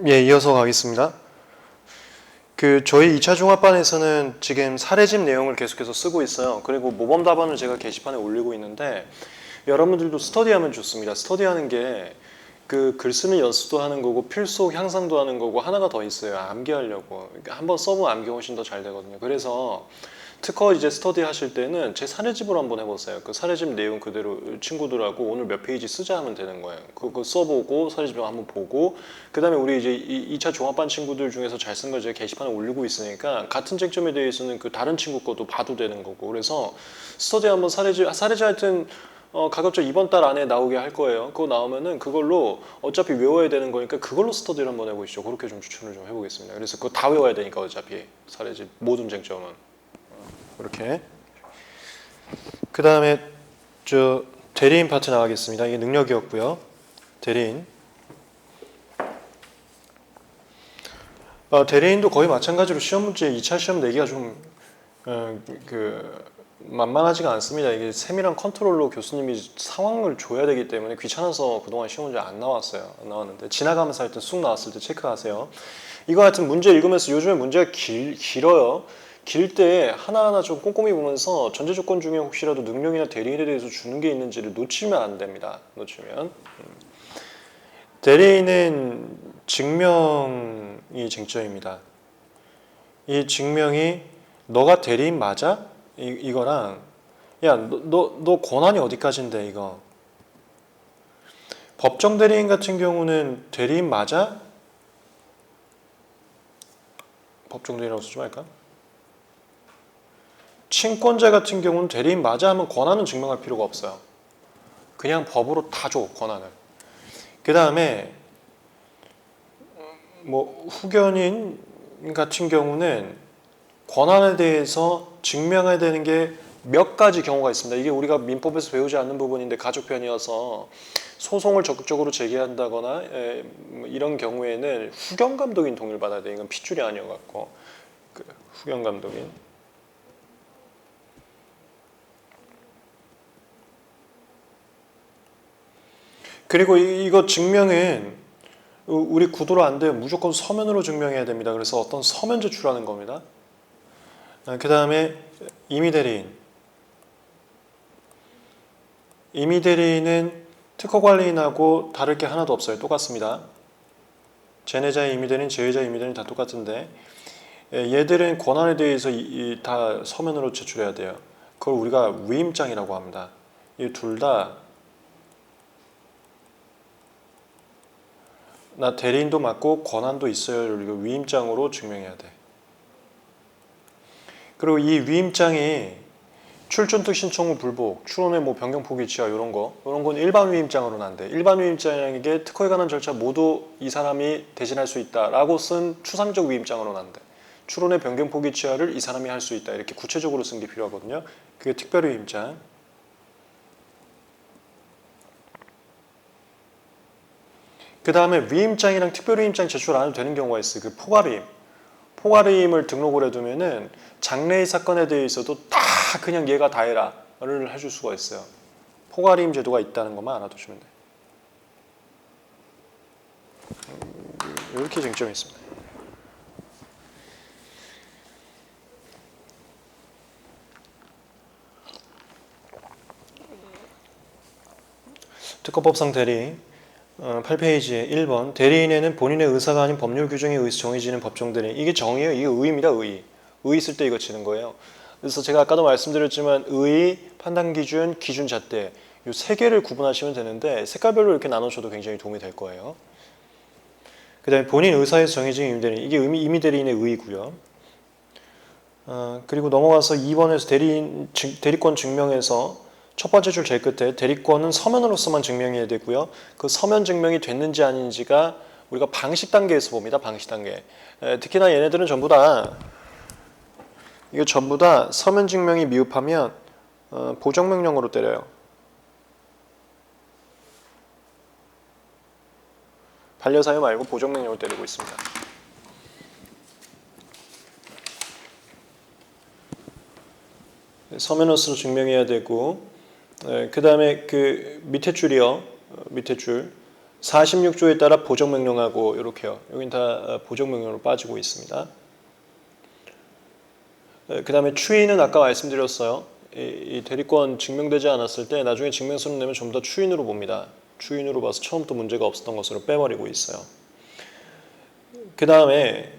예, 이어서 가겠습니다. 저희 2차 종합반에서는 지금 사례집 내용을 계속해서 쓰고 있어요. 그리고 모범 답안을 제가 게시판에 올리고 있는데 여러분들도 스터디하면 좋습니다. 스터디하는 게 글 쓰는 연습도 하는 거고 필속 향상도 하는 거고 하나가 더 있어요. 암기하려고. 그러니까 한번 써보면 암기 훨씬 더 잘 되거든요. 그래서 특허 이제 스터디 하실 때는 제 사례집으로 한번 해보세요. 그 사례집 내용 그대로 친구들하고 오늘 몇 페이지 쓰자 하면 되는 거예요. 그거 써보고 사례집 한번 보고 그 다음에 우리 이제 2차 종합반 친구들 중에서 잘 쓴 걸 제가 게시판에 올리고 있으니까 같은 쟁점에 대해서는 그 다른 친구 것도 봐도 되는 거고 그래서 스터디 한번 사례집 하여튼 가급적 이번 달 안에 나오게 할 거예요. 그거 나오면은 그걸로 어차피 외워야 되는 거니까 그걸로 스터디를 한번 해보시죠. 그렇게 좀 추천을 좀 해보겠습니다. 그래서 그거 다 외워야 되니까 어차피 사례집 모든 쟁점은 이렇게. 그 다음에 대리인 파트 나가겠습니다. 이게 능력이었고요. 대리인. 대리인도 거의 마찬가지로 시험 문제 2차 시험 내기가 좀 만만하지가 않습니다. 이게 세밀한 컨트롤로 교수님이 상황을 줘야 되기 때문에 귀찮아서 그동안 시험 문제 안 나왔어요. 안 나왔는데 지나가면서 할 때 쑥 나왔을 때 체크하세요. 이거 같은 문제 읽으면서 요즘에 문제가 길어요. 길 때 하나하나 좀 꼼꼼히 보면서 전제 조건 중에 혹시라도 능력이나 대리인에 대해서 주는 게 있는지를 놓치면 안 됩니다. 놓치면. 대리인은 증명이 쟁점입니다. 이 증명이 너가 대리인 맞아? 이거랑 야, 너 권한이 어디까지인데 이거. 법정 대리인 같은 경우는 대리인 맞아? 법정 대리인이라고 쓰지 말까? 친권자 같은 경우는 대리인 맞아 하면 권한은 증명할 필요가 없어요. 그냥 법으로 다 줘, 권한을. 그 다음에 후견인 같은 경우는 권한에 대해서 증명해야 되는 게 몇 가지 경우가 있습니다. 이게 우리가 민법에서 배우지 않는 부분인데 가족편이어서 소송을 적극적으로 제기한다거나 이런 경우에는 후견 감독인 동의를 받아야 돼요. 이건 핏줄이 아니어갖고 후견 감독인. 그리고 이거 증명은 우리 구도로 안 돼요. 무조건 서면으로 증명해야 됩니다. 그래서 어떤 서면 제출하는 겁니다. 그 다음에 임의대리인. 임의대리인은 특허관리인하고 다를 게 하나도 없어요. 똑같습니다. 제내자의 임의대리인, 제외자의 임의대리인 다 똑같은데 얘들은 권한에 대해서 다 서면으로 제출해야 돼요. 그걸 우리가 위임장이라고 합니다. 이 둘 다 나 대리인도 맞고 권한도 있어요. 이거 위임장으로 증명해야 돼. 그리고 이 위임장이 출전특 신청 후 불복, 추론의 변경 포기 취하 이런 건 일반 위임장으로는 안 돼. 일반 위임장이라는 게 특허에 관한 절차 모두 이 사람이 대신할 수 있다라고 쓴 추상적 위임장으로는 안 돼. 추론의 변경 포기 취하를 이 사람이 할 수 있다. 이렇게 구체적으로 쓴 게 필요하거든요. 그게 특별 위임장. 그 다음에 위임장이랑 특별 위임장 제출 안 해도 되는 경우가 있어요. 그 포괄위임. 포괄위임을 등록을 해두면은 장래의 사건에 대해서도 다 그냥 얘가 다 해라를 해줄 수가 있어요. 포괄위임 제도가 있다는 것만 알아두시면 돼요. 이렇게 쟁점이 있습니다. 특허법상 대리 8페이지에 1번 대리인에는 본인의 의사가 아닌 법률 규정에 의해서 정해지는 법정 대리인. 이게 정의예요. 이게 의입니다. 의 있을 때 이거 치는 거예요. 그래서 제가 아까도 말씀드렸지만 의, 판단기준, 기준잣대 이 세 개를 구분하시면 되는데 색깔별로 이렇게 나눠줘도 굉장히 도움이 될 거예요. 그 다음에 본인 의사에서 정해진 임의대리인. 이게 임의대리인의 의이고요. 그리고 넘어가서 2번에서 대리권 증명에서 첫 번째 줄 제일 끝에 대리권은 서면으로서만 증명해야 되고요. 그 서면 증명이 됐는지 아닌지가 우리가 방식 단계에서 봅니다. 방식 단계. 특히나 얘네들은 전부 다 서면 증명이 미흡하면 보정명령으로 때려요. 반려사유 말고 보정명령으로 때리고 있습니다. 서면으로 증명해야 되고 그 다음에 그 밑에 줄이요. 밑에 줄 46조에 따라 보정명령하고 이렇게요. 여긴 다 보정명령으로 빠지고 있습니다. 그 다음에 추인은 아까 말씀드렸어요. 이 대리권 증명되지 않았을 때 나중에 증명서를 내면 전부 다 추인으로 봅니다. 추인으로 봐서 처음부터 문제가 없었던 것으로 빼버리고 있어요. 그 다음에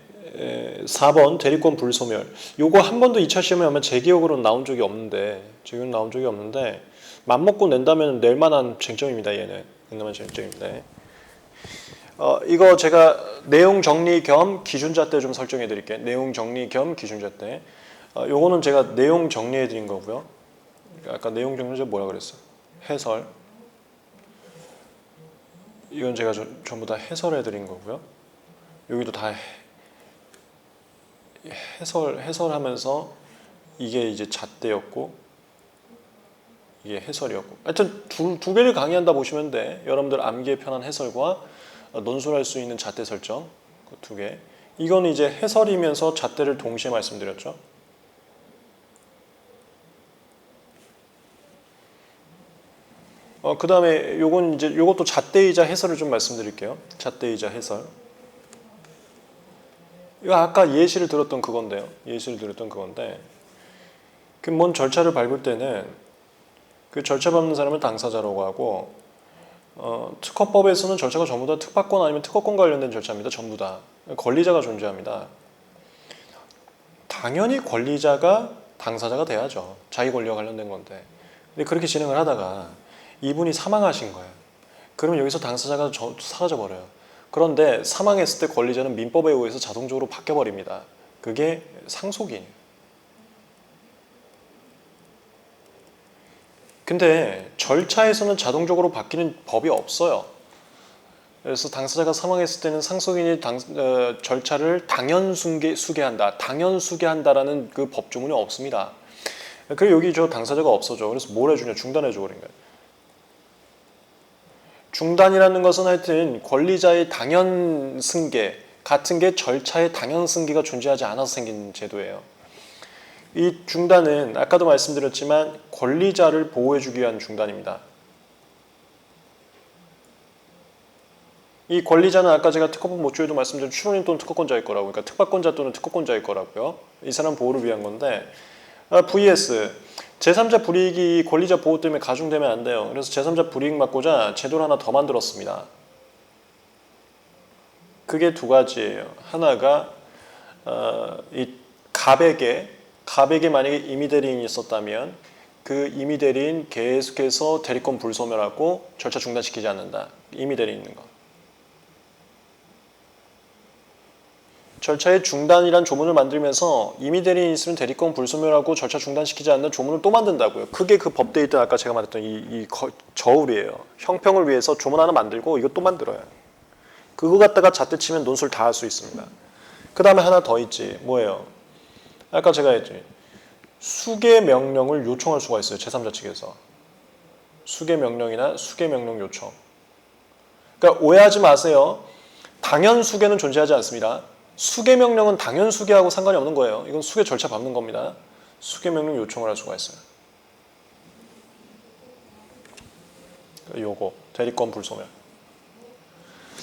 4번 대리권 불소멸. 요거 한 번도 2차 시험에 아마 제 기억으로는 나온 적이 없는데 맘먹고 낸다면 낼 만한 쟁점입니다. 얘는 낼만한 쟁점입니다. 이거 제가 내용 정리 겸 기준잣대 좀 설정해 드릴게요. 내용 정리 겸 기준잣대. 요거는 제가 내용 정리해 드린 거고요. 아까 내용 정리 제가 뭐라 그랬어요? 해설. 이건 제가 전부 다 해설해 드린 거고요. 여기도 다 해설하면서 이게 이제 잣대였고 이게 해설이었고 하여튼 두 개를 강의한다 보시면 돼. 여러분들 암기에 편한 해설과 논술할 수 있는 잣대 설정 그 두 개. 이건 이제 해설이면서 잣대를 동시에 말씀드렸죠. 그 다음에 요건 이제 요것도 잣대이자 해설을 좀 말씀드릴게요. 잣대이자 해설. 이거 아까 예시를 들었던 그건데요. 그 뭔 절차를 밟을 때는 그 절차 밟는 사람을 당사자라고 하고 특허법에서는 절차가 전부 다 특파권 아니면 특허권 관련된 절차입니다. 전부 다. 권리자가 존재합니다. 당연히 권리자가 당사자가 돼야죠. 자기 권리와 관련된 건데. 근데 그렇게 진행을 하다가 이분이 사망하신 거예요. 그러면 여기서 당사자가 사라져버려요. 그런데 사망했을 때 권리자는 민법에 의해서 자동적으로 바뀌어버립니다. 그게 상속인이에요. 근데 절차에서는 자동적으로 바뀌는 법이 없어요. 그래서 당사자가 사망했을 때는 상속인이 절차를 당연수계한다라는 그 법조문이 없습니다. 그리고 여기 저 당사자가 없어져. 그래서 뭘 해주냐? 중단해줘 버린 거예요. 중단이라는 것은 하여튼 권리자의 당연 승계 같은 게 절차의 당연 승계가 존재하지 않아서 생긴 제도예요. 이 중단은 아까도 말씀드렸지만 권리자를 보호해주기 위한 중단입니다. 이 권리자는 아까 제가 특허법 모조에도 말씀드린 출원인 또는 특허권자일 거라고, 그러니까 특파권자 또는 특허권자일 거라고요. 이 사람 보호를 위한 건데 vs 제3자 불이익이 권리자 보호 때문에 가중되면 안 돼요. 그래서 제3자 불이익 막고자 제도를 하나 더 만들었습니다. 그게 두 가지예요. 하나가 이 갑에게 만약에 임의대리인이 있었다면 그 임의대리인 계속해서 대리권 불소멸하고 절차 중단시키지 않는다. 임의대리인 있는 거. 절차의 중단이란 조문을 만들면서 임의대리인이 있으면 대리권 불소멸하고 절차 중단시키지 않는 조문을 또 만든다고요. 그게 그 법데이트 아까 제가 말했던 이 저울이에요. 형평을 위해서 조문 하나 만들고 이거 또 만들어요. 그거 갖다가 잣대 치면 논술 다 할 수 있습니다. 그 다음에 하나 더 있지. 뭐예요? 아까 제가 했지. 수계 명령을 요청할 수가 있어요. 제3자 측에서. 수계 명령이나 수계 명령 요청. 그러니까 오해하지 마세요. 당연 수계는 존재하지 않습니다. 수계 명령은 당연 수계하고 상관이 없는 거예요. 이건 수계 절차 밟는 겁니다. 수계 명령 요청을 할 수가 있어요. 요거 대리권 불소멸.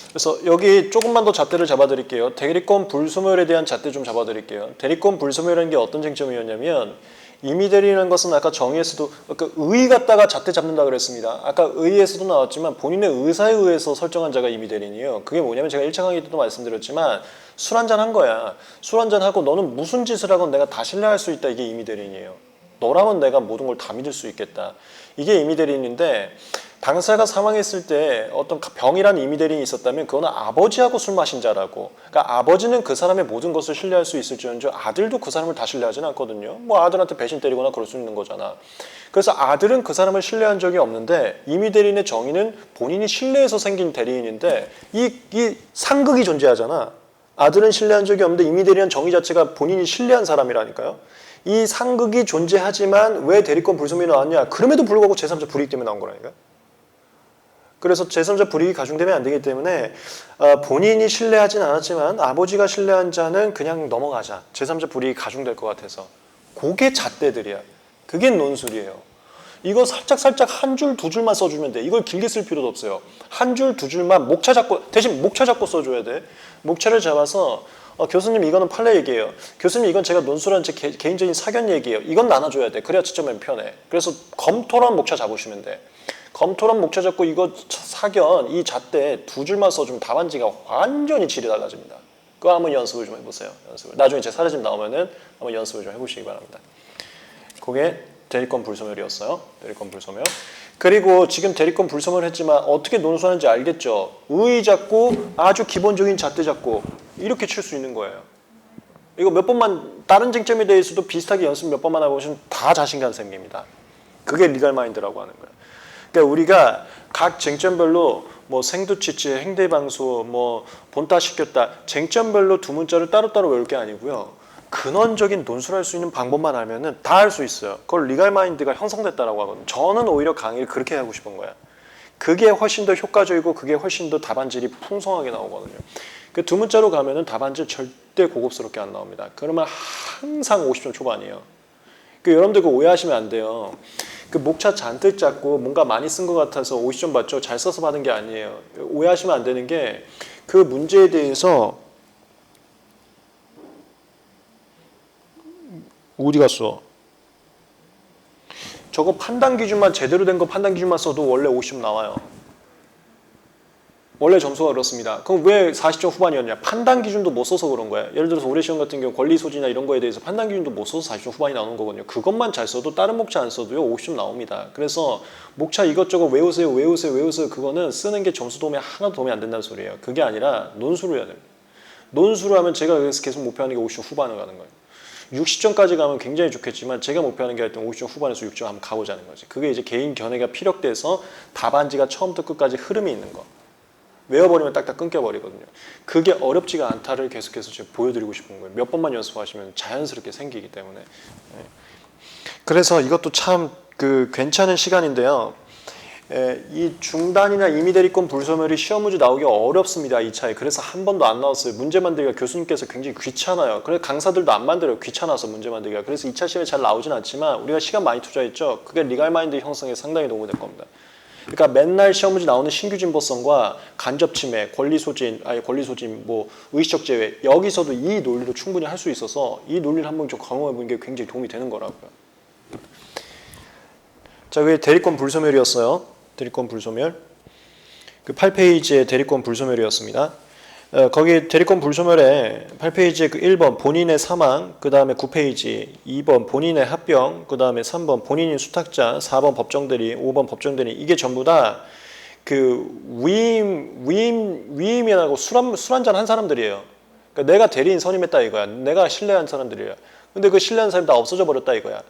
그래서 여기 조금만 더 잣대를 잡아드릴게요. 대리권 불소멸에 대한 잣대 좀 잡아드릴게요. 대리권 불소멸이라는 게 어떤 쟁점이었냐면 임의대리라는 것은 아까 정의에서도 의의 갖다가 잣대 잡는다 그랬습니다. 아까 의의에서도 나왔지만 본인의 의사에 의해서 설정한 자가 임의대리인이에요. 그게 뭐냐면 제가 1차 강의 때도 말씀드렸지만 술 한잔 한 거야. 술 한잔 하고 너는 무슨 짓을 하건 내가 다 신뢰할 수 있다. 이게 임의대리인이에요. 너라면 내가 모든 걸 다 믿을 수 있겠다. 이게 임의대리인인데 당사자가 사망했을 때 어떤 병이란 임의대리인이 있었다면 그거는 아버지하고 술 마신 자라고. 그러니까 아버지는 그 사람의 모든 것을 신뢰할 수 있을지언정 아들도 그 사람을 다 신뢰하지는 않거든요. 뭐 아들한테 배신 때리거나 그럴 수 있는 거잖아. 그래서 아들은 그 사람을 신뢰한 적이 없는데 임의대리인의 정의는 본인이 신뢰해서 생긴 대리인인데 이 상극이 존재하잖아. 아들은 신뢰한 적이 없는데 임의대리인 정의 자체가 본인이 신뢰한 사람이라니까요. 이 상극이 존재하지만 왜 대리권 불소멸이 나왔냐? 그럼에도 불구하고 제3자 불이익 때문에 나온 거라니까요. 그래서 제3자 불이익이 가중되면 안 되기 때문에 본인이 신뢰하진 않았지만 아버지가 신뢰한 자는 그냥 넘어가자. 제3자 불이익이 가중될 것 같아서. 그게 잣대들이야. 그게 논술이에요. 이거 살짝 한 줄, 두 줄만 써주면 돼. 이걸 길게 쓸 필요도 없어요. 한 줄, 두 줄만 목차 잡고, 대신 목차 잡고 써줘야 돼. 목차를 잡아서 교수님 이거는 판례 얘기예요. 교수님 이건 제가 논술한 제 개인적인 사견 얘기예요. 이건 나눠줘야 돼. 그래야 채점하면 편해. 그래서 검토란 목차 잡으시면 돼. 검토란 목차 잡고 이거 사견, 이 잣대 두 줄만 써주면 답안지가 완전히 질이 달라집니다. 그거 한번 연습을 좀 해보세요. 연습을. 나중에 제 사례집 나오면은 한번 연습을 좀 해보시기 바랍니다. 그게 대리권 불소멸이었어요. 대리권 불소멸. 그리고 지금 대리권 불소멸 했지만 어떻게 논술하는지 알겠죠? 의 잡고 아주 기본적인 잣대 잡고 이렇게 칠 수 있는 거예요. 이거 몇 번만 다른 쟁점에 대해서도 비슷하게 연습 몇 번만 하고 오시면 다 자신감 생깁니다. 그게 리갈 마인드라고 하는 거예요. 그러니까 우리가 각 쟁점별로 뭐 생두치치, 행대방수, 뭐 본따 시켰다 쟁점별로 두 문자를 따로따로 외울 게 아니고요. 근원적인 논술할 수 있는 방법만 알면은 다 할 수 있어요. 그걸 리갈 마인드가 형성됐다라고 하거든요. 저는 오히려 강의를 그렇게 하고 싶은 거야. 그게 훨씬 더 효과적이고 그게 훨씬 더 답안질이 풍성하게 나오거든요. 그 두 문자로 가면은 답안질 절대 고급스럽게 안 나옵니다. 그러면 항상 50점 초반이에요. 여러분들 그거 오해하시면 안 돼요. 그 목차 잔뜩 잡고 뭔가 많이 쓴 것 같아서 50점 받죠. 잘 써서 받은 게 아니에요. 오해하시면 안 되는 게 그 문제에 대해서 어디 갔어? 저거 판단 기준만 제대로 된 거 판단 기준만 써도 원래 50점 나와요. 원래 점수가 그렇습니다. 그럼 왜 40점 후반이었냐? 판단 기준도 못 써서 그런 거야. 예를 들어서 올해 시험 같은 경우 권리 소지나 이런 거에 대해서 판단 기준도 못 써서 40점 후반이 나오는 거거든요. 그것만 잘 써도 다른 목차 안 써도요 50점 나옵니다. 그래서 목차 이것저것 외우세요. 그거는 쓰는 게 점수 도움이 하나도 도움이 안 된다는 소리예요. 그게 아니라 논술을 해야 됩니다. 논술을 하면 제가 그래서 계속 목표하는 게 50점 후반을 가는 거예요. 60점까지 가면 굉장히 좋겠지만 제가 목표하는 게 하여튼 50점 후반에서 6점 한번 가보자는 거지. 그게 이제 개인 견해가 피력돼서 답안지가 처음부터 끝까지 흐름이 있는 거. 외워버리면 딱딱 끊겨버리거든요. 그게 어렵지가 않다를 계속해서 제가 보여드리고 싶은 거예요. 몇 번만 연습하시면 자연스럽게 생기기 때문에. 그래서 이것도 참 괜찮은 시간인데요. 이 중단이나 임의대리권 불소멸이 시험 문제 나오기 어렵습니다. 2차에. 그래서 한 번도 안 나왔어요. 문제 만들기가 교수님께서 굉장히 귀찮아요. 그래서 강사들도 안 만들어요. 귀찮아서 문제 만들기가. 그래서 2차 시험에 잘 나오진 않지만 우리가 시간 많이 투자했죠. 그게 리갈 마인드 형성에 상당히 도움이 될 겁니다. 그러니까 맨날 시험 문제 나오는 신규 진보성과 간접 침해, 권리 소진, 뭐 의식적 제외 여기서도 이 논리로 충분히 할 수 있어서 이 논리를 한번 좀 경험해 보는 게 굉장히 도움이 되는 거라고요. 자, 그게 대리권 불소멸이었어요. 대리권 불소멸. 그 8페이지의 대리권 불소멸이었습니다. 거기 대리권 불소멸에 8페이지에 그 1번 본인의 사망, 그 다음에 9페이지 2번 본인의 합병, 그 다음에 3번 본인이 수탁자, 4번 법정대리, 5번 법정대리 이게 전부 다 그 위임이라고 술 한잔 한 사람들이에요. 그러니까 내가 대리인 선임했다 이거야. 내가 신뢰한 사람들이야. 근데 그 신뢰한 사람이 다 없어져 버렸다 이거야.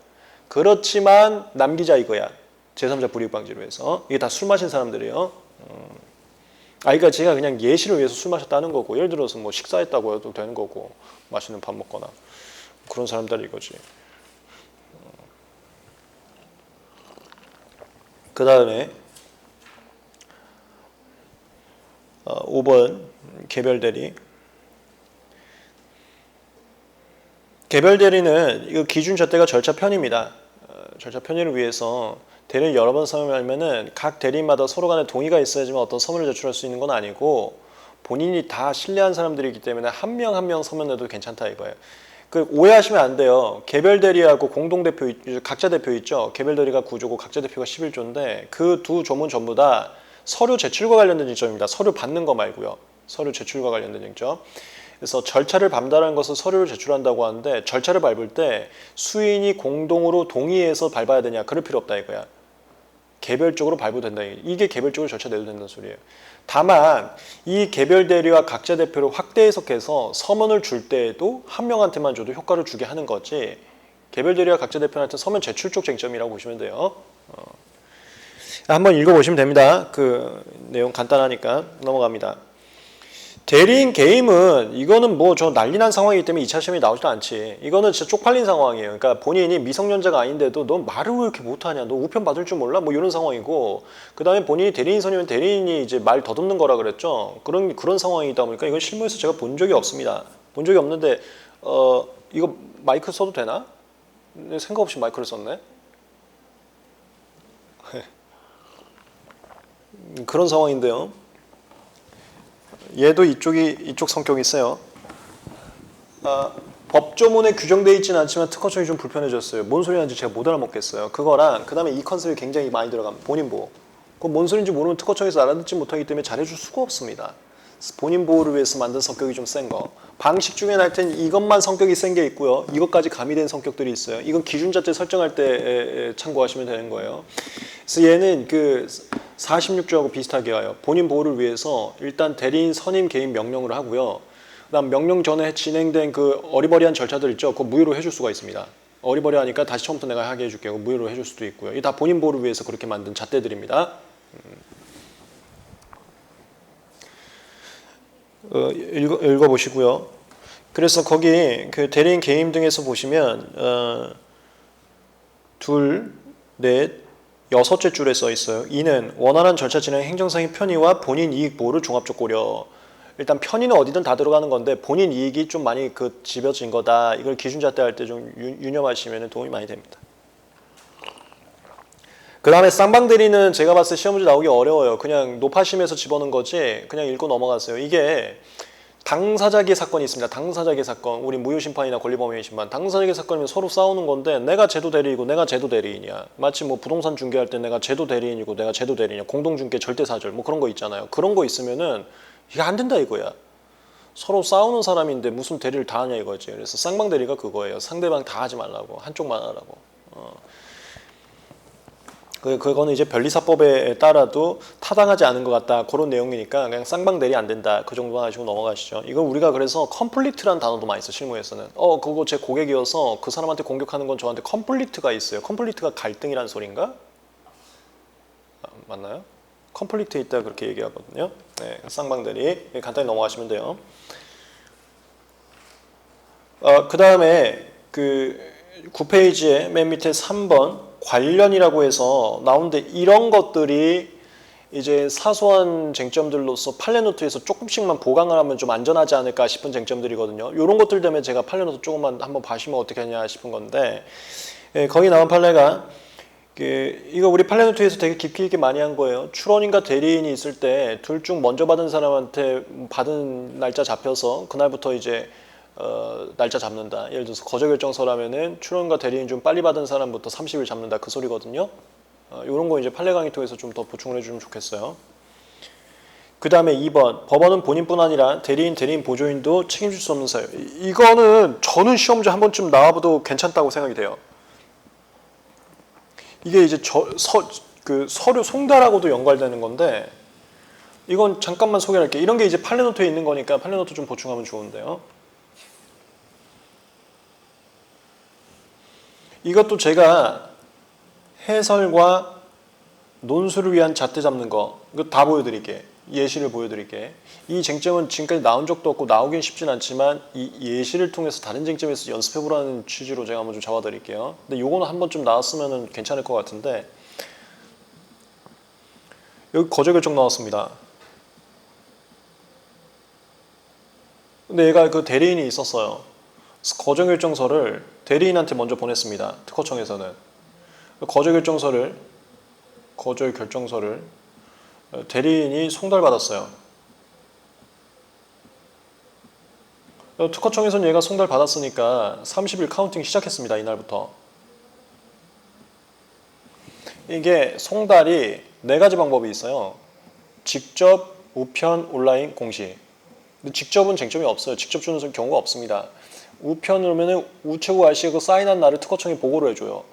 그렇지만 남기자 이거야. 제3자 불이익 방지로 해서 이게 다 술 마신 사람들이에요. 그러니까 제가 그냥 예시를 위해서 술 마셨다는 거고 예를 들어서 뭐 식사했다고 해도 되는 거고 맛있는 밥 먹거나 그런 사람들이 이거지. 그 다음에 5번 개별대리. 개별대리는 이거 기준 잣대가 절차 편의입니다. 절차 편의를 위해서 대리를 여러 번 선임하면은 각 대리인마다 서로 간에 동의가 있어야지만 어떤 서면을 제출할 수 있는 건 아니고 본인이 다 신뢰한 사람들이기 때문에 한 명 한 명 서면 내도 괜찮다 이거예요. 그 오해하시면 안 돼요. 개별 대리하고 공동 대표, 각자 대표 있죠. 개별 대리가 9조고 각자 대표가 11조인데 그 두 조문 전부 다 서류 제출과 관련된 쟁점입니다. 서류 받는 거 말고요. 서류 제출과 관련된 쟁점. 그래서 절차를 밟는다는 것은 서류를 제출한다고 하는데 절차를 밟을 때 수인이 공동으로 동의해서 밟아야 되냐 그럴 필요 없다 이거야. 개별적으로 밟아도 된다. 이게 개별적으로 절차 내도 된다는 소리예요. 다만 이 개별 대리와 각자 대표를 확대 해석해서 서면을 줄 때에도 한 명한테만 줘도 효과를 주게 하는 거지 개별 대리와 각자 대표한테 서면 제출 쪽 쟁점이라고 보시면 돼요. 한번 읽어보시면 됩니다. 그 내용 간단하니까 넘어갑니다. 대리인 개임은 이거는 뭐 저 난리난 상황이기 때문에 2차 시험이 나오지도 않지. 이거는 진짜 쪽팔린 상황이에요. 그러니까 본인이 미성년자가 아닌데도 너 말을 왜 이렇게 못하냐, 너 우편 받을 줄 몰라, 뭐 이런 상황이고, 그 다음에 본인이 대리인 선임은 대리인이 이제 말 더듬는 거라 그랬죠. 그런 상황이다 보니까 이건 실무에서 제가 본 적이 없습니다. 본 적이 없는데 이거 마이크 써도 되나? 생각 없이 마이크를 썼네. 그런 상황인데요. 얘도 이쪽 성격이 있어요. 법조문에 규정되어 있지는 않지만 특허청이 좀 불편해졌어요. 뭔 소리 하는지 제가 못 알아먹겠어요. 그거랑 그 다음에 이 컨셉이 굉장히 많이 들어갑니다. 본인 보호. 그건 뭔 소리인지 모르면 특허청에서 알아듣지 못하기 때문에 잘해줄 수가 없습니다. 본인 보호를 위해서 만든 성격이 좀 센 거. 방식 중에 하여튼 이것만 성격이 센 게 있고요. 이것까지 가미된 성격들이 있어요. 이건 기준잣대 설정할 때 참고하시면 되는 거예요. 그래서 얘는 그 46조하고 비슷하게 와요. 본인 보호를 위해서 일단 대리인 선임 개인 명령을 하고요. 그다음 명령 전에 진행된 그 어리버리한 절차들 있죠. 그거 무효로 해줄 수가 있습니다. 어리버리하니까 다시 처음부터 내가 하게 해줄게. 그거 무효로 해줄 수도 있고요. 이게 다 본인 보호를 위해서 그렇게 만든 잣대들입니다. 읽어보시고요. 그래서 거기 그 대리인 개임 등에서 보시면 둘, 넷, 여섯째 줄에 써 있어요. 이는 원활한 절차 진행 행정상의 편의와 본인 이익 보호를 종합적 고려. 일단 편의는 어디든 다 들어가는 건데 본인 이익이 좀 많이 그 집어진 거다. 이걸 기준잣대 할 때 좀 유념하시면 도움이 많이 됩니다. 그 다음에 쌍방대리는 제가 봤을 때 시험 문제 나오기 어려워요. 그냥 노파심에서 집어넣은 거지 그냥 읽고 넘어갔어요. 이게 당사자기 사건이 있습니다. 당사자기 사건. 우리 무효심판이나 권리범위 심판. 당사자기 사건이면 서로 싸우는 건데 내가 제도 대리이고 내가 제도 대리인이야. 마치 뭐 부동산 중개할 때 내가 제도 대리인이고 내가 제도 대리인이야. 공동중개 절대사절 뭐 그런 거 있잖아요. 그런 거 있으면은 이게 안 된다 이거야. 서로 싸우는 사람인데 무슨 대리를 다 하냐 이거지. 그래서 쌍방대리가 그거예요. 상대방 다 하지 말라고. 한쪽만 하라고. 그거는 이제 변리사법에 따라도 타당하지 않은 것 같다. 그런 내용이니까 그냥 쌍방대리 안 된다. 그 정도만 하시고 넘어가시죠. 이거 우리가 그래서 컴플리트라는 단어도 많이 써 실무에서는. 그거 제 고객이어서 그 사람한테 공격하는 건 저한테 컴플리트가 있어요. 컴플리트가 갈등이라는 소린가? 맞나요? 컴플리트에 있다 그렇게 얘기하거든요. 네, 쌍방대리 간단히 넘어가시면 돼요. 그 다음에 그 9페이지에 맨 밑에 3번 관련이라고 해서 나오는데 이런 것들이 이제 사소한 쟁점들로서 판례노트에서 조금씩만 보강을 하면 좀 안전하지 않을까 싶은 쟁점들이거든요. 이런 것들 때문에 제가 판례노트 조금만 한번 봐주시면 어떻게 하냐 싶은 건데 거기 나온 판례가 이거 우리 판례노트에서 되게 깊이 있게 많이 한 거예요. 출원인과 대리인이 있을 때 둘 중 먼저 받은 사람한테 받은 날짜 잡혀서 그날부터 이제 날짜 잡는다. 예를 들어서 거저결정서라면은 출원과 대리인 중 빨리 받은 사람부터 30일 잡는다. 그 소리거든요. 이런 거 이제 판례 강의 통해서 좀 더 보충을 해주면 좋겠어요. 그 다음에 2번 법원은 본인뿐 아니라 대리인 보조인도 책임질 수 없는 사유. 이거는 저는 시험 문제 한 번쯤 나와봐도 괜찮다고 생각이 돼요. 이게 이제 그 서류 송달하고도 연관되는 건데 이건 잠깐만 소개할게요. 이런 게 이제 판례노트에 있는 거니까 판례노트 좀 보충하면 좋은데요. 이것도 제가 해설과 논술을 위한 잣대 잡는 거 이거 다 보여드릴게. 예시를 보여드릴게. 이 쟁점은 지금까지 나온 적도 없고 나오긴 쉽진 않지만 이 예시를 통해서 다른 쟁점에서 연습해보라는 취지로 제가 한번 좀 잡아드릴게요. 근데 요거는 한번 좀 나왔으면 괜찮을 것 같은데 여기 거저결정 나왔습니다. 근데 얘가 그 대리인이 있었어요. 거저결정서를 대리인한테 먼저 보냈습니다. 특허청에서는. 거저결정서를 대리인이 송달받았어요. 특허청에서는 얘가 송달받았으니까 30일 카운팅 시작했습니다. 이날부터. 이게 송달이 4가지 방법이 있어요. 직접, 우편, 온라인, 공시. 근데 직접은 쟁점이 없어요. 직접 주는 경우가 없습니다. 우편으로는 우체국 RC가 그 사인한 날을 특허청에 보고를 해줘요.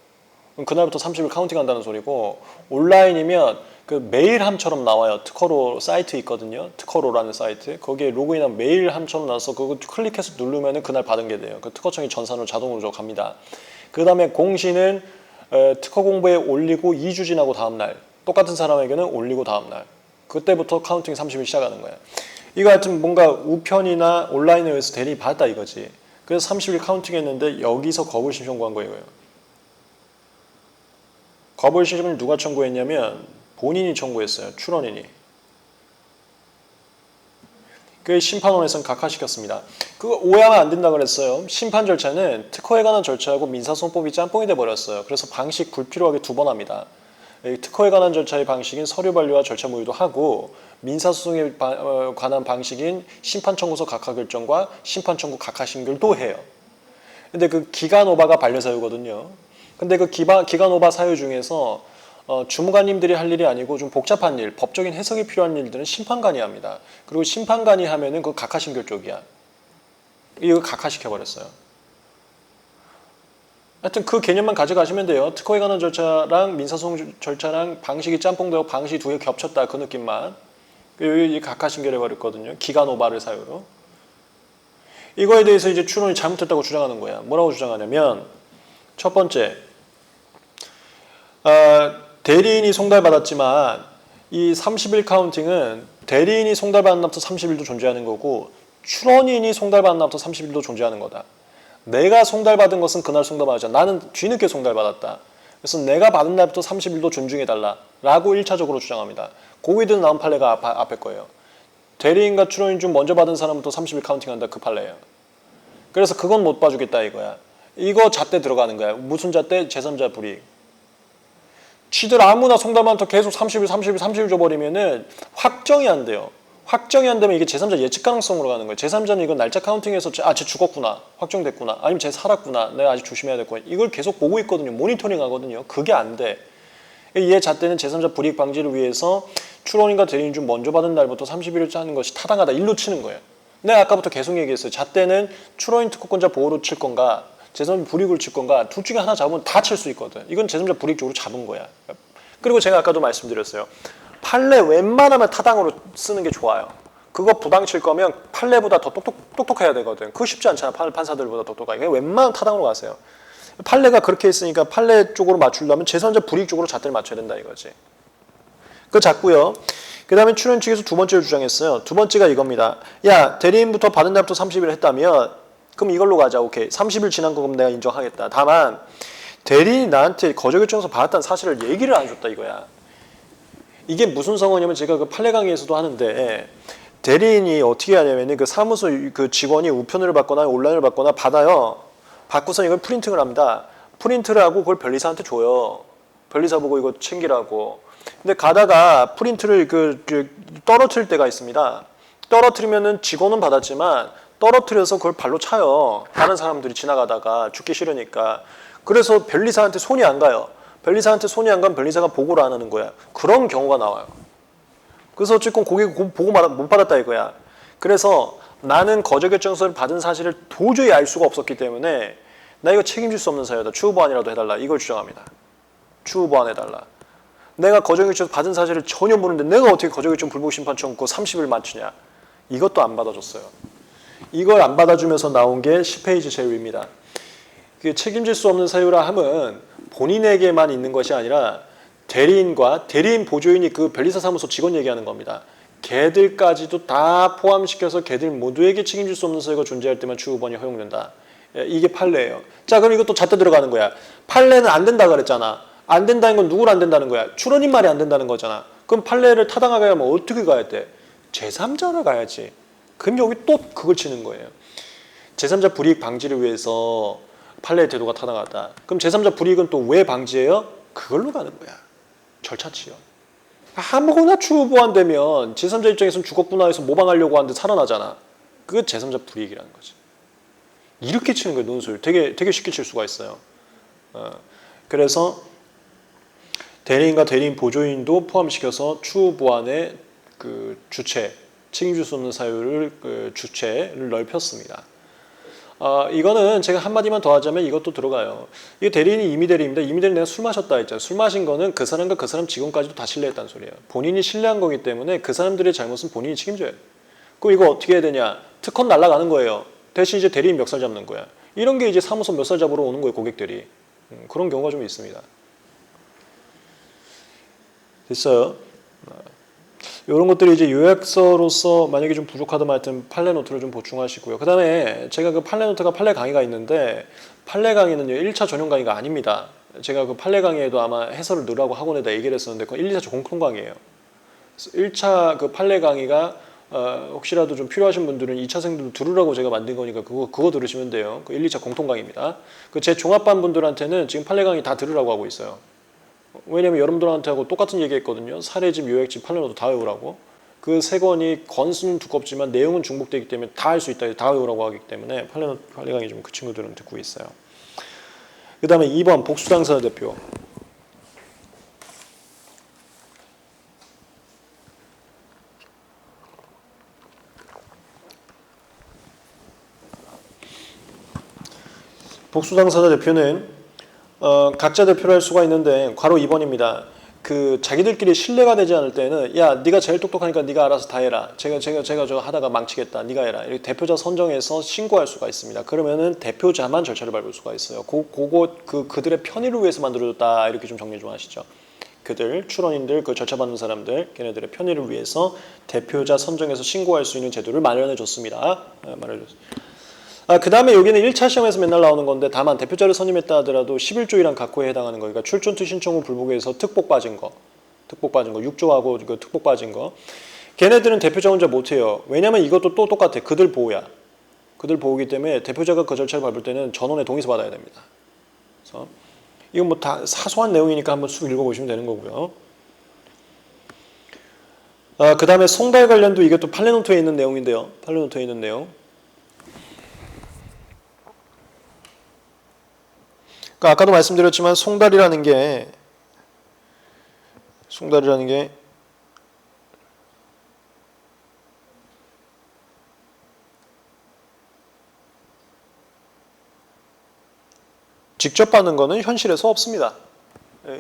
그럼 그날부터 30일 카운팅 한다는 소리고 온라인이면 그 메일함처럼 나와요. 특허로 사이트 있거든요. 특허로라는 사이트. 거기에 로그인하면 메일함처럼 나와서 그거 클릭해서 누르면 그날 받은 게 돼요. 그 특허청이 전산으로 자동으로 갑니다. 그 다음에 공시는 특허 공부에 올리고 2주 지나고 다음날 똑같은 사람에게는 올리고 다음날 그때부터 카운팅 30일 시작하는 거예요. 이거 하여튼 뭔가 우편이나 온라인에 의해서 대리 받았다 이거지. 그래서 30일 카운팅 했는데 여기서 거부심 청구한 거예요. 거부심을 누가 청구했냐면 본인이 청구했어요. 출원인이. 그 심판원에서는 각하시켰습니다. 그거 오해하면 안 된다 그랬어요. 심판 절차는 특허에 관한 절차하고 민사소송법이 짬뽕이 돼버렸어요. 그래서 방식 불필요하게 2번 합니다. 특허에 관한 절차의 방식인 서류 반려와 절차 모의도 하고 민사소송에 관한 방식인 심판청구서 각하 결정과 심판청구 각하 심결도 해요. 근데 그 기간 오바가 반려사유거든요. 근데 그 기간 오바 사유 중에서 주무관님들이 할 일이 아니고 좀 복잡한 일, 법적인 해석이 필요한 일들은 심판관이 합니다. 그리고 심판관이 하면은 그 각하 심결 쪽이야. 이거 각하시켜버렸어요. 하여튼 그 개념만 가져가시면 돼요. 특허에 관한 절차랑 민사소송 절차랑 방식이 짬뽕되고 방식이 두 개 겹쳤다 그 느낌만. 이 각하심결해버렸거든요. 기간 오바를 사유로. 이거에 대해서 이제 추론이 잘못했다고 주장하는 거야. 뭐라고 주장하냐면 첫 번째, 대리인이 송달받았지만 이 30일 카운팅은 대리인이 송달받은 날부터 30일도 존재하는 거고 출원인이 송달받은 날부터 30일도 존재하는 거다. 내가 송달받은 것은 그날 송달받았잖아. 나는 뒤늦게 송달받았다. 그래서 내가 받은 날부터 30일도 존중해달라 라고 1차적으로 주장합니다. 고기들 나온 판례가 앞에 거예요. 대리인과 출원인 중 먼저 받은 사람부터 30일 카운팅한다 그 판례예요. 그래서 그건 못 봐주겠다 이거야. 이거 잣대 들어가는 거야. 무슨 잣대? 제3자 불이익. 쥐들 아무나 송달받부터 계속 30일 줘버리면은 확정이 안 돼요. 확정이 안 되면 이게 제3자 예측 가능성으로 가는 거예요. 제3자는 이건 날짜 카운팅해서 쟤 죽었구나. 확정됐구나. 아니면 쟤 살았구나. 내가 아직 조심해야 될 거야. 이걸 계속 보고 있거든요. 모니터링 하거든요. 그게 안 돼. 얘 잣대는 제3자 불이익 방지를 위해서 출원인과 대리인 중 먼저 받은 날부터 30일을 하는 것이 타당하다. 일로 치는 거예요. 내가 아까부터 계속 얘기했어요. 잣대는 출원인 특허권자 보호로 칠 건가 제3자 불이익으로 칠 건가 둘 중에 하나 잡으면 다 칠 수 있거든. 이건 제3자 불이익 쪽으로 잡은 거야. 그리고 제가 아까도 말씀드렸어요. 판례 웬만하면 타당으로 쓰는 게 좋아요. 그거 부당 칠 거면 판례보다 더 똑똑해야 되거든. 그거 쉽지 않잖아. 판사들보다 똑똑하게. 웬만하면 타당으로 가세요. 판례가 그렇게 있으니까 판례 쪽으로 맞추려면 제3자 불이익 쪽으로 잣대를 맞춰야 된다 이거지. 그거 잡고요. 그 다음에 출연 측에서 두 번째로 주장했어요. 두 번째가 이겁니다. 야, 대리인부터 받은 날부터 30일 했다면 그럼 이걸로 가자. 오케이. 30일 지난 거 그럼 내가 인정하겠다. 다만 대리인이 나한테 거저결정서 받았다는 사실을 얘기를 안 줬다 이거야. 이게 무슨 상황이냐면 제가 그 판례 강의에서도 하는데 대리인이 어떻게 하냐면 그 사무소 그 직원이 우편을 받거나 온라인을 받거나 받아요. 받고서 이걸 프린팅을 합니다. 프린트를 하고 그걸 변리사한테 줘요. 변리사 보고 이거 챙기라고. 근데 가다가 프린트를 떨어뜨릴 때가 있습니다. 떨어뜨리면은 직원은 받았지만 떨어뜨려서 그걸 발로 차요. 다른 사람들이 지나가다가 죽기 싫으니까. 그래서 변리사한테 손이 안 가요. 변리사한테 손이 안 가면 변리사가 보고를 안 하는 거야. 그런 경우가 나와요. 그래서 어쨌건 고객이 보고 못 받았다 이거야. 그래서 나는 거저결정서를 받은 사실을 도저히 알 수가 없었기 때문에 나 이거 책임질 수 없는 사유다. 추후 보완이라도 해달라. 이걸 주장합니다. 추후 보완해달라. 내가 거저결정서 받은 사실을 전혀 모르는데 내가 어떻게 거저결정 불복 심판 청구 30일 맞추냐. 이것도 안 받아줬어요. 이걸 안 받아주면서 나온 게 10페이지 제휴입니다. 책임질 수 없는 사유라 함은 본인에게만 있는 것이 아니라 대리인과 대리인 보조인이 그 변리사 사무소 직원 얘기하는 겁니다. 걔들까지도 다 포함시켜서 걔들 모두에게 책임질 수 없는 사유가 존재할 때만 추후 보완이 허용된다. 이게 판례예요. 자, 그럼 이것도 잣대 들어가는 거야. 판례는 안 된다 그랬잖아. 안 된다는 건 누구를 안 된다는 거야? 출원인 말이 안 된다는 거잖아. 그럼 판례를 타당하게 하면 어떻게 가야 돼? 제3자를 가야지. 그럼 여기 또 그걸 치는 거예요. 제3자 불이익 방지를 위해서 판례의 태도가 타당하다. 그럼 제3자 불이익은 또 왜 방지해요? 그걸로 가는 거야. 절차치요. 아무거나 추후 보완되면 제3자 입장에서는 죽었구나 해서 모방하려고 하는데 살아나잖아. 그게 제3자 불이익이라는 거지. 이렇게 치는 거예요. 논술. 되게 쉽게 칠 수가 있어요. 그래서 대리인과 대리인 보조인도 포함시켜서 추후 보완의 그 주체, 책임질 수 없는 사유를 주체를 넓혔습니다. 이거는 제가 한마디만 더 하자면 이것도 들어가요. 이게 대리인이 임의대리입니다. 임의대리 내가 술 마셨다 했잖아요. 술 마신 거는 그 사람과 그 사람 직원까지도 다 신뢰했다는 소리예요. 본인이 신뢰한 거기 때문에 그 사람들의 잘못은 본인이 책임져요. 그럼 이거 어떻게 해야 되냐? 특허 날아가는 거예요. 대신 이제 대리인 멱살 잡는 거야. 이런 게 이제 사무소 멱살 잡으러 오는 거예요. 고객들이. 그런 경우가 좀 있습니다. 됐어요? 이런 것들이 이제 요약서로서 만약에 좀 부족하다면 하여튼 판례 노트를 좀 보충하시고요. 그 다음에 제가 그 판례 노트가 판례 강의가 있는데 판례 강의는요 1차 전용 강의가 아닙니다. 제가 그 판례 강의에도 아마 해설을 넣으라고 학원에다 얘기를 했었는데 그건 1, 2차 공통 강의예요. 1차 그 판례 강의가 혹시라도 좀 필요하신 분들은 2차생들도 들으라고 제가 만든 거니까 그거 들으시면 돼요. 그 1, 2차 공통 강의입니다. 그 제 종합반 분들한테는 지금 판례 강의 다 들으라고 하고 있어요. 왜냐면 여러분들한테하고 똑같은 얘기했거든요. 사례집, 요약집, 판례노트 다 외우라고. 그 세 권이 건수는 두껍지만 내용은 중복되기 때문에 다 할 수 있다. 다 외우라고 하기 때문에 판례 강의 좀 그 친구들은 듣고 있어요. 그 다음에 2번 복수당사자 대표. 복수당사자 대표는 각자 대표를 할 수가 있는데 괄호 2번입니다. 그 자기들끼리 신뢰가 되지 않을 때는 야 네가 제일 똑똑하니까 네가 알아서 다 해라. 제가 저 하다가 망치겠다. 네가 해라. 이렇게 대표자 선정해서 신고할 수가 있습니다. 그러면은 대표자만 절차를 밟을 수가 있어요. 그들의 편의를 위해서 만들어졌다. 이렇게 좀 정리 좀 하시죠. 그들 출원인들 그 절차 받는 사람들 걔네들의 편의를 위해서 대표자 선정해서 신고할 수 있는 제도를 마련해 줬습니다. 그 다음에 여기는 1차 시험에서 맨날 나오는 건데 다만 대표자를 선임했다 하더라도 11조이랑 각호에 해당하는 거. 그러니까 출전투 신청 후 불복에서 특복 빠진 거 6조하고 그 특복 빠진 거. 걔네들은 대표자 혼자 못해요. 왜냐면 이것도 또 똑같아. 그들 보호야. 그들 보호기 때문에 대표자가 그 절차를 밟을 때는 전원의 동의서 받아야 됩니다. 그래서 이건 뭐 다 사소한 내용이니까 한번 쑥 읽어보시면 되는 거고요. 그 다음에 송달 관련도 이게 또 판례노트에 있는 내용인데요. 판례노트에 있는 내용. 그러니까 아까도 말씀드렸지만 송달이라는 게 직접 받는 거는 현실에서 없습니다.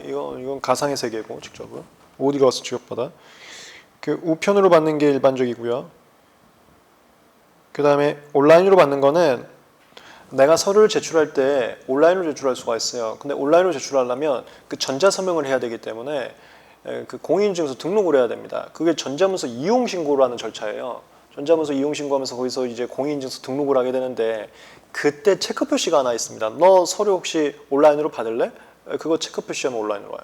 이건 가상의 세계고 직접은 어디 가서 직접 받아? 그 우편으로 받는 게 일반적이고요. 그 다음에 온라인으로 받는 거는 내가 서류를 제출할 때 온라인으로 제출할 수가 있어요. 근데 온라인으로 제출하려면 그 전자서명을 해야 되기 때문에 그 공인인증서 등록을 해야 됩니다. 그게 전자문서 이용신고라는 절차예요. 전자문서 이용신고하면서 거기서 이제 공인인증서 등록을 하게 되는데 그때 체크 표시가 하나 있습니다. 너 서류 혹시 온라인으로 받을래? 그거 체크 표시하면 온라인으로 와요.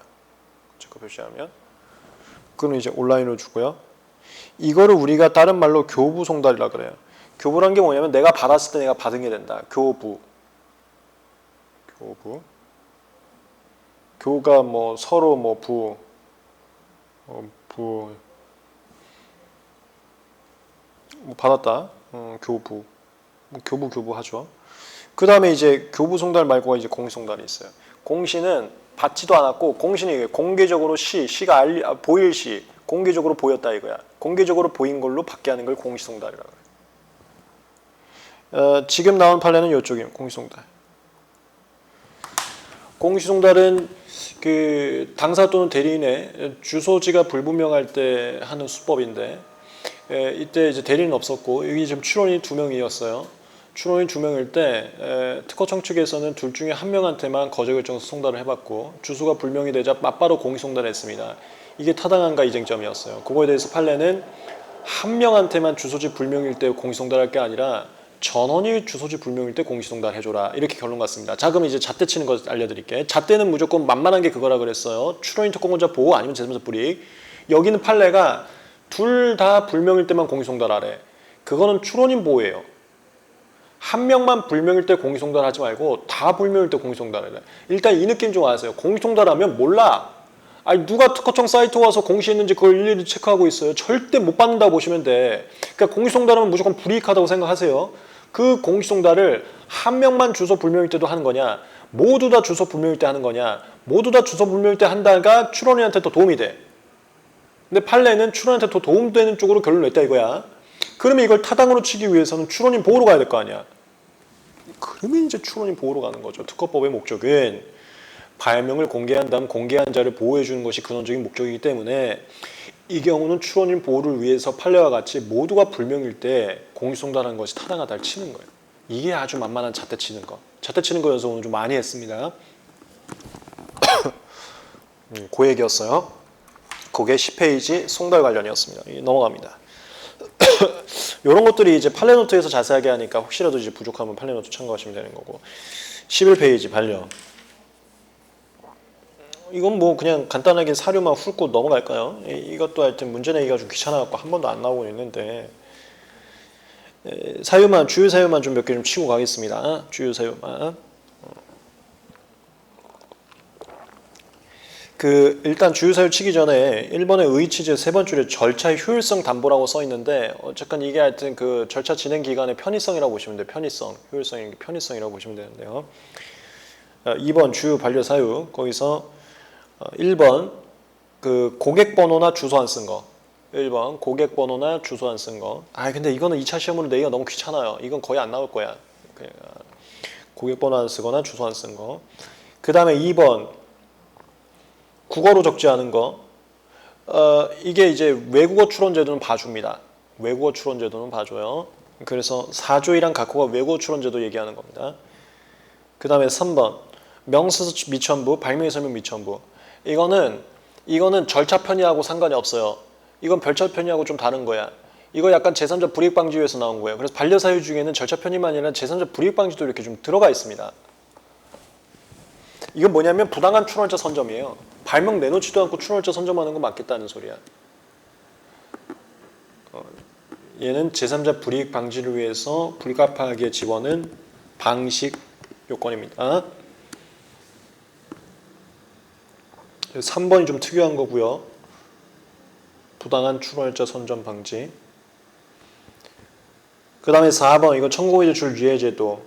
체크 표시하면. 그건 이제 온라인으로 주고요. 이거를 우리가 다른 말로 교부 송달이라 그래요. 교부란 게 뭐냐면 내가 받았을 때 내가 받은 게 된다. 교부. 교가 뭐 서로 뭐 뭐 받았다. 교부. 뭐 교부 하죠. 그 다음에 이제 교부 송달 말고가 이제 공시 송달이 있어요. 공시는 받지도 않았고 공시는 공개적으로 시가 보일 시 공개적으로 보였다 이거야. 공개적으로 보인 걸로 받게 하는 걸 공시 송달이라고 해요. 지금 나온 판례는 이쪽이에요. 공시송달. 공시송달은 그 당사 또는 대리인의 주소지가 불분명할 때 하는 수법인데 이때 이제 대리인은 없었고 여기 지금 출원이 2명이었어요. 출원이 2명일 때 특허청 측에서는 둘 중에 한 명한테만 거절결정서 송달을 해봤고 주소가 불명이 되자 맞바로 공시송달을 했습니다. 이게 타당한가 이쟁점이었어요. 그거에 대해서 판례는 한 명한테만 주소지 불명일 때 공시송달할 게 아니라 전원이 주소지 불명일 때 공시송달 해줘라 이렇게 결론 같습니다. 자 그럼 이제 잣대 치는 거 알려드릴게. 잣대는 무조건 만만한 게 그거라 그랬어요. 출원인 특권자 보호 아니면 재산자 불이익. 여기는 판례가 둘 다 불명일 때만 공시송달하래. 그거는 출원인 보호예요. 한 명만 불명일 때 공시송달하지 말고 다 불명일 때 공시송달하래. 일단 이 느낌 좀 아세요. 공시송달하면 몰라. 아니 누가 특허청 사이트 와서 공시했는지 그걸 일일이 체크하고 있어요. 절대 못 받는다고 보시면 돼. 그러니까 공시송달하면 무조건 불이익하다고 생각하세요. 그 공시송달을 한 명만 주소 불명일 때도 하는 거냐 모두 다 주소 불명일 때 하는 거냐 모두 다 주소 불명일 때 한다가 출원인한테 더 도움이 돼. 근데 판례는 출원인한테 더 도움되는 쪽으로 결론을 냈다 이거야. 그러면 이걸 타당으로 치기 위해서는 출원인 보호로 가야 될 거 아니야. 그러면 이제 출원인 보호로 가는 거죠. 특허법의 목적은 발명을 공개한 다음 공개한 자를 보호해 주는 것이 근원적인 목적이기 때문에 이 경우는 출원인 보호를 위해서 판례와 같이 모두가 불명일 때 공시송달하는 것이 타당하다를 치는 거예요. 이게 아주 만만한 잣대 치는 거. 잣대 치는 거 연습 오늘 좀 많이 했습니다. 그 얘기였어요. 그게 10페이지 송달 관련이었습니다. 넘어갑니다. 이런 것들이 이제 판례노트에서 자세하게 하니까 혹시라도 이제 부족하면 판례노트 참고하시면 되는 거고. 11페이지 반려. 이건 뭐 그냥 간단하게 사료만 훑고 넘어갈까요? 이것도 하여튼 문제 내기가 좀 귀찮아갖고 한 번도 안 나오고 있는데 주요 사유만 좀 몇 개 좀 치고 가겠습니다. 주요 사유만. 일단 주유사유 치기 전에 1번의 의치제 3번 줄에 절차의 효율성 담보라고 써 있는데 어쨌건 이게 하여튼 그 절차 진행 기간의 편의성이라고 보시면 돼요. 편의성, 효율성이 편의성이라고 보시면 되는데요. 2번 주유 반려 사유 거기서 1번 그 고객 번호나 주소 안 쓴 거. 1번 고객 번호나 주소 안 쓴 거. 근데 이거는 2차 시험으로 내기가 너무 귀찮아요. 이건 거의 안 나올 거야. 고객 번호 안 쓰거나 주소 안 쓴 거. 그 다음에 2번 국어로 적지 않은 거. 이게 이제 외국어 추론 제도는 봐줍니다. 외국어 추론 제도는 봐줘요. 그래서 사조이랑 각호가 외국어 추론 제도 얘기하는 겁니다. 그 다음에 3번 명사수 미천부, 발명의 설명 미천부. 이거는 절차 편의하고 상관이 없어요. 이건 절차 편의하고 좀 다른 거야. 이거 약간 제3자 불이익 방지위에서 나온 거예요. 그래서 반려 사유 중에는 절차 편의만 아니라 제3자 불이익 방지도 이렇게 좀 들어가 있습니다. 이건 뭐냐면 부당한 출원자 선점이에요. 발명 내놓지도 않고 출원자 선점하는 거 맞겠다는 소리야. 얘는 제3자 불이익 방지를 위해서 불가피하게 집어넣은 방식 요건입니다. 3번이 좀 특이한 거고요. 부당한 출원자 선점 방지. 그 다음에 4번 이거 천공의 제출 유예제도.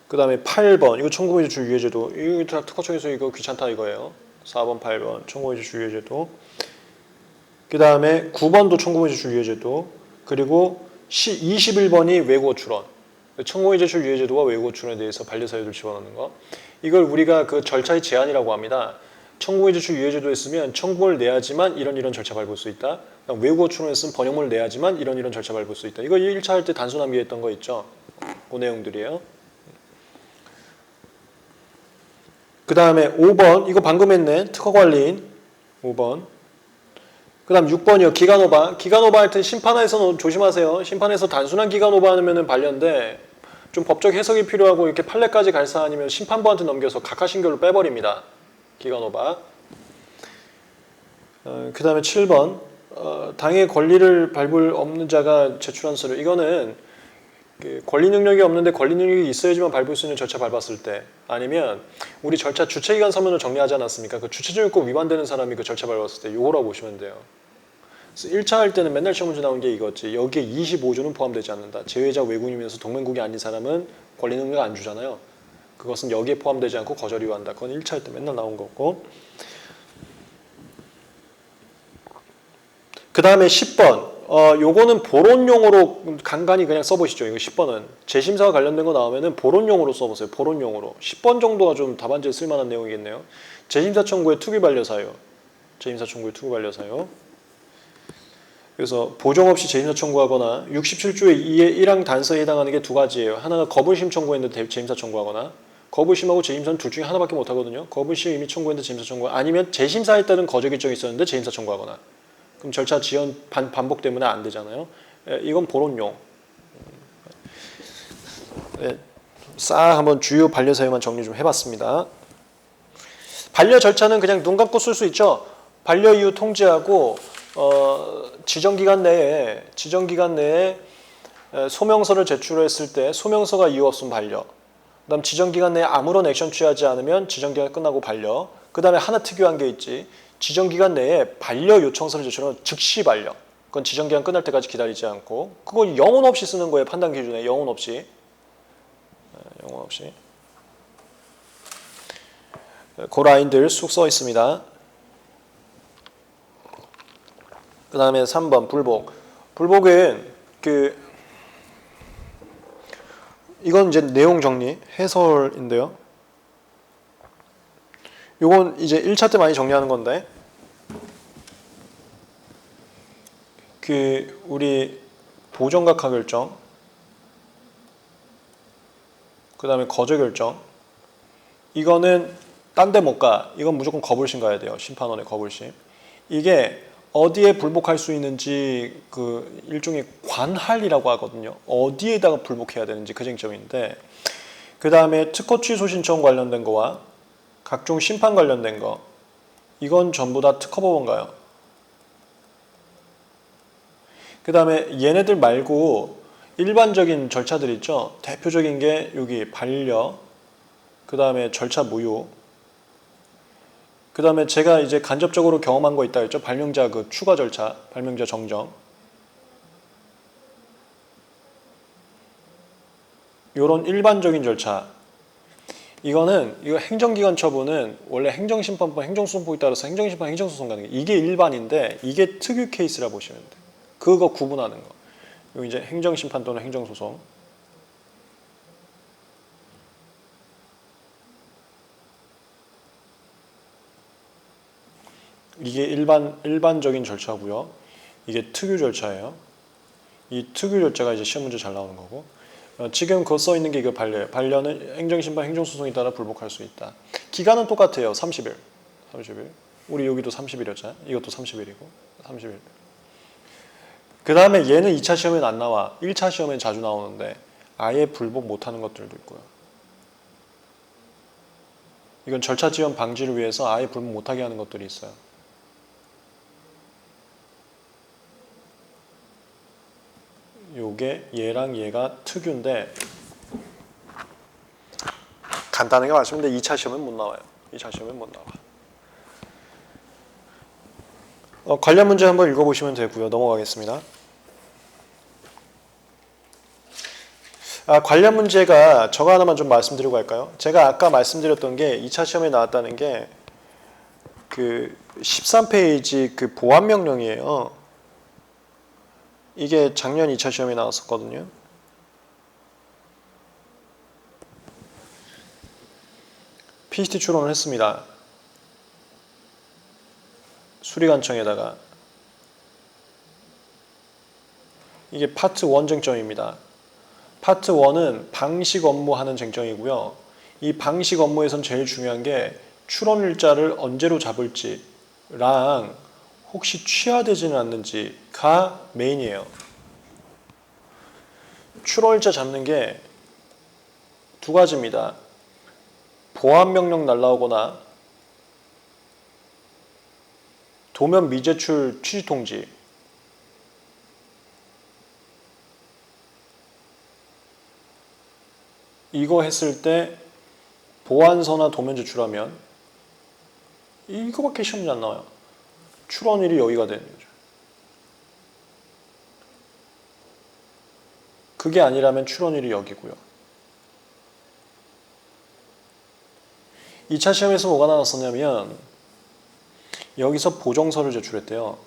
그 다음에 8번 이거 천공의 제출 유예제도. 이거 특허청에서 이거 귀찮다 이거예요. 4번 8번 천공의 제출 유예제도. 그 다음에 9번도 천공의 제출 유예제도. 그리고 21번이 외국어 출원. 천공의 제출 유예제도와 외국어 출원에 대해서 반려사유를 집어넣는 거. 이걸 우리가 그 절차의 제한이라고 합니다. 천공의 제출 유예제도에 쓰면 청구를 내야지만 이런 절차 밟을 수 있다. 외국어 출원에 쓰면 번역문을 내야지만 이런 절차 밟을 수 있다. 이거 1차 할 때 단순 암기했던 거 있죠. 그 내용들이에요. 그 다음에 5번 이거 방금 했네. 특허관리인 5번. 그 다음 6번이요. 기간오바. 기간오바 할 때 심판에서 조심하세요. 심판에서 단순한 기간오바 하면 반려인데 좀 법적 해석이 필요하고 이렇게 판례까지 갈 사안이면 심판부한테 넘겨서 각하신결로 빼버립니다. 기간오바. 그 다음에 7번 당의 권리를 밟을 없는 자가 제출한 서류. 이거는 권리 능력이 없는데 권리 능력이 있어야지만 밟을 수 있는 절차 밟았을 때, 아니면 우리 절차 주체기간 서면을 정리하지 않았습니까? 그 주체적용권 위반되는 사람이 그 절차 밟았을 때 요거라고 보시면 돼요. 그래서 1차 할 때는 맨날 시험 문제 나온 게 이거지. 여기에 25조는 포함되지 않는다. 제외자 외국인이면서 동맹국이 아닌 사람은 권리 능력 안 주잖아요. 그것은 여기에 포함되지 않고 거절이 요한다. 그건 1차 할 때 맨날 나온 거고. 그 다음에 10번. 요거는 보론용어로 간간히 그냥 써보시죠. 이거 10번은. 재심사와 관련된 거 나오면은 보론용어로 써보세요. 보론용어로. 10번 정도가 좀 답안지에 쓸만한 내용이겠네요. 재심사 청구의 투기 반려사유. 재심사 청구의 투기 반려사유. 그래서 보정 없이 재심사 청구하거나 67조의 2의 1항 단서에 해당하는 게 두 가지예요. 하나가 거부심 청구했는데 재심사 청구하거나, 거부심하고 재심사는 둘 중에 하나밖에 못 하거든요. 거부심 이미 청구했는데 재심사 청구, 아니면 재심사에 따른 거절 결정이 있었는데 재심사 청구하거나. 그럼 절차 지연 반복 때문에 안 되잖아요. 이건 보론용. 싹 한번 주요 반려 사유만 정리 좀 해봤습니다. 반려 절차는 그냥 눈 감고 쓸 수 있죠. 반려 이유 통지하고 지정기간 내에 소명서를 제출했을 때 소명서가 이유 없으면 반려. 그다음 지정기간 내에 아무런 액션 취하지 않으면 지정기간 끝나고 반려. 그 다음에 하나 특이한 게 있지. 지정기간 내에 반려 요청서를 제출하면 즉시 반려. 그건 지정기간 끝날 때까지 기다리지 않고. 그건 영혼 없이 쓰는 거예요. 판단 기준에 영혼 없이. 영혼 없이. 그 라인들 쑥 써 있습니다. 그 다음에 3번 불복. 불복은 이건 이제 내용 정리, 해설인데요. 요건 이제 1차 때 많이 정리하는 건데, 우리 보정각하 결정, 그 다음에 거절 결정, 이거는 딴 데 못 가. 이건 무조건 거불심 가야 돼요. 심판원의 거불심. 이게 어디에 불복할 수 있는지 일종의 관할이라고 하거든요. 어디에다가 불복해야 되는지 그 쟁점인데, 그 다음에 특허 취소 신청 관련된 거와 각종 심판 관련된 거, 이건 전부 다 특허법원 가요. 그 다음에 얘네들 말고 일반적인 절차들 있죠. 대표적인 게 여기 반려, 그 다음에 절차 무효, 그 다음에 제가 이제 간접적으로 경험한 거 있다 했죠. 발명자 그 추가 절차, 발명자 정정. 요런 일반적인 절차. 이거 행정기관 처분은 원래 행정심판법, 행정소송법에 따라서 행정심판, 행정소송 가는 게 이게 일반인데 이게 특유 케이스라 보시면 돼. 그거 구분하는 거. 요 이제 행정심판 또는 행정소송. 이게 일반적인 절차고요. 이게 특유 절차예요. 이 특유 절차가 이제 시험 문제 잘 나오는 거고. 지금 그거 써 있는 게 이거 반려예요. 반려는 행정심판, 행정소송에 따라 불복할 수 있다. 기간은 똑같아요. 30일. 30일. 우리 여기도 30일이었잖아요. 이것도 30일이고. 30일. 그 다음에 얘는 2차 시험엔 안 나와. 1차 시험엔 자주 나오는데 아예 불복 못하는 것들도 있고요. 이건 절차 지연 방지를 위해서 아예 불복 못하게 하는 것들이 있어요. 요게 얘랑 얘가 특유인데 간단하게 말씀드리면 2차 시험은 못 나와요. 2차 시험은 못 나와. 관련 문제 한번 읽어보시면 되고요. 넘어가겠습니다. 관련 문제가 저거 하나만 좀 말씀드리고 할까요? 제가 아까 말씀드렸던 게 2차 시험에 나왔다는 게 그 13페이지 그 보안명령이에요. 이게 작년 2차 시험에 나왔었거든요. PCT 추론을 했습니다. 수리관청에다가. 이게 파트 1 쟁점입니다. 파트 1은 방식 업무 하는 쟁점이고요. 이 방식 업무에선 제일 중요한 게 추론일자를 언제로 잡을지랑 혹시 취하되지는 않는지가 메인이에요. 추론일자 잡는 게 두 가지입니다. 보안명령 날라오거나 도면 미제출 취지통지. 이거 했을 때 보안서나 도면 제출하면 이거밖에 시험이 안 나와요. 출원일이 여기가 되는 거죠. 그게 아니라면 출원일이 여기고요. 2차 시험에서 뭐가 나왔었냐면 여기서 보정서를 제출했대요.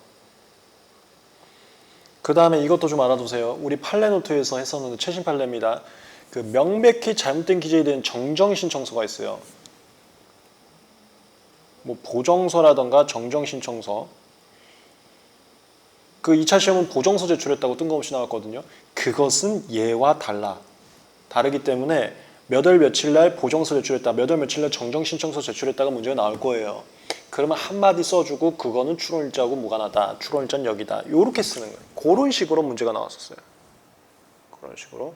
그 다음에 이것도 좀 알아두세요. 우리 판례노트에서 했었는데 최신 판례입니다. 그 명백히 잘못된 기재에 대한 정정신청서가 있어요. 뭐 보정서라던가 정정신청서. 그 2차 시험은 보정서 제출했다고 뜬금없이 나왔거든요. 그것은 얘와 달라. 다르기 때문에 몇 월 며칠 날 보정서 제출했다, 몇 월 며칠 날 정정신청서 제출했다가 문제가 나올 거예요. 그러면 한마디 써주고 그거는 추론일자하고 무관하다. 추론일자는 여기다. 이렇게 쓰는 거예요. 그런 식으로 문제가 나왔었어요. 그런 식으로.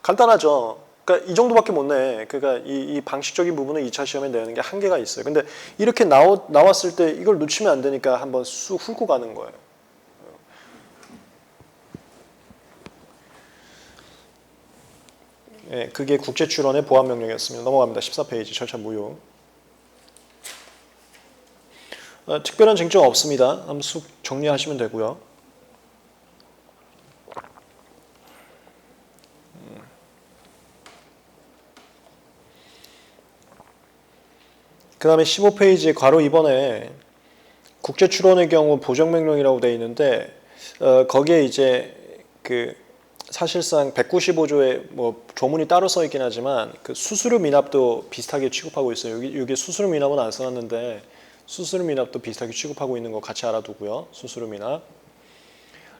간단하죠. 그러니까 이 정도밖에 못 내. 그러니까 이 방식적인 부분은 2차 시험에 내는 게 한계가 있어요. 근데 이렇게 나왔을 때 이걸 놓치면 안 되니까 한번 쑥 훑고 가는 거예요. 예, 그게 국제출원의 보안명령이었습니다. 넘어갑니다. 14페이지 절차 무효. 특별한 쟁점 없습니다. 한번 쑥 정리하시면 되고요. 그 다음에 15페이지에 괄호 2번에 국제출원의 경우 보정명령이라고 되어 있는데 거기에 이제 그 사실상 195조에 뭐 조문이 따로 써 있긴 하지만 그 수수료 미납도 비슷하게 취급하고 있어요. 여기 수수료 미납은 안 써놨는데 수수료 미납도 비슷하게 취급하고 있는 거 같이 알아두고요. 수수료 미납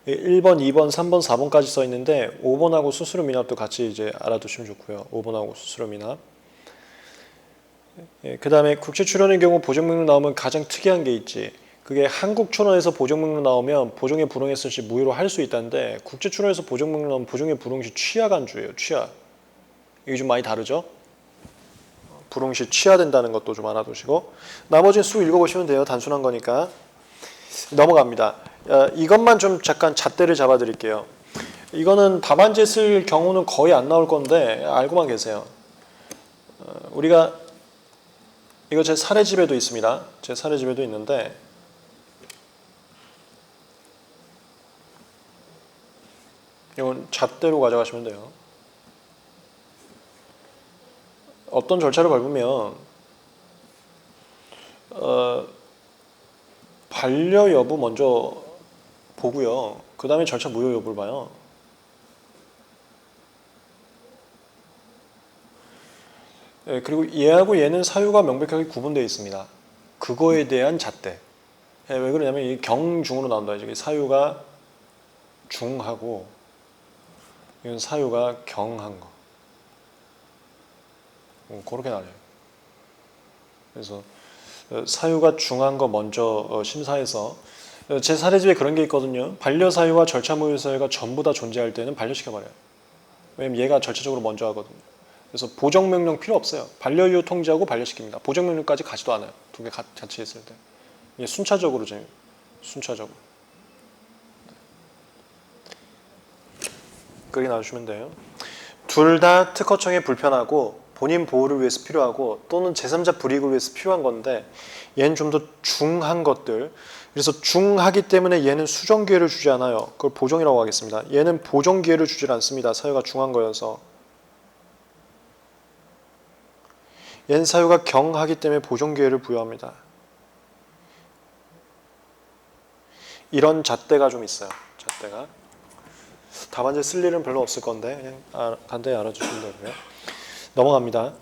1번, 2번, 3번, 4번까지 써 있는데 5번하고 수수료 미납도 같이 이제 알아두시면 좋고요. 5번하고 수수료 미납. 그 다음에 국제출원의 경우 보정명령 나오면 가장 특이한 게 있지. 그게 한국출원에서 보정명령 나오면 보정에 불응했을 시 무효로 할 수 있다는데 국제출원에서 보정명령 나오면 보정에 불응 시 취하간주예요. 취하. 이게 좀 많이 다르죠? 불응 시 취하된다는 것도 좀 알아두시고 나머지는 쑥 읽어보시면 돼요. 단순한 거니까. 넘어갑니다. 이것만 좀 잠깐 잣대를 잡아드릴게요. 이거는 답안지에 쓸 경우는 거의 안 나올 건데 알고만 계세요. 우리가 이거 제 사례집에도 있습니다. 제 사례집에도 있는데 이건 잣대로 가져가시면 돼요. 어떤 절차를 밟으면 반려 여부 먼저 보고요. 그 다음에 절차 무효 여부를 봐요. 예, 그리고 얘하고 얘는 사유가 명백하게 구분되어 있습니다. 그거에 대한 잣대. 예, 왜 그러냐면 이 경중으로 나온다. 이게 사유가 중하고 이건 사유가 경한 거. 그렇게 나뉘어요. 그래서 사유가 중한 거 먼저 심사해서 제 사례집에 그런 게 있거든요. 반려 사유와 절차 무효 사유가 전부 다 존재할 때는 반려시켜버려요. 왜냐면 얘가 절차적으로 먼저 하거든요. 그래서 보정명령 필요 없어요. 반려이후 통지하고 반려시킵니다. 보정명령까지 가지도 않아요. 두 개 같이 있을 때. 이게 순차적으로 좀 순차적으로. 그렇게 놔주시면 돼요. 둘 다 특허청에 불편하고 본인 보호를 위해서 필요하고 또는 제3자 불이익을 위해서 필요한 건데 얘는 좀 더 중한 것들. 그래서 중하기 때문에 얘는 수정 기회를 주지 않아요. 그걸 보정이라고 하겠습니다. 얘는 보정 기회를 주질 않습니다. 사유가 중한 거여서. 얘는 사유가 경하기 때문에 보정 기회를 부여합니다. 이런 잣대가 좀 있어요. 잣대가. 답안지 쓸 일은 별로 없을 건데 그냥 간단히 알아주시면 되고요. 넘어갑니다.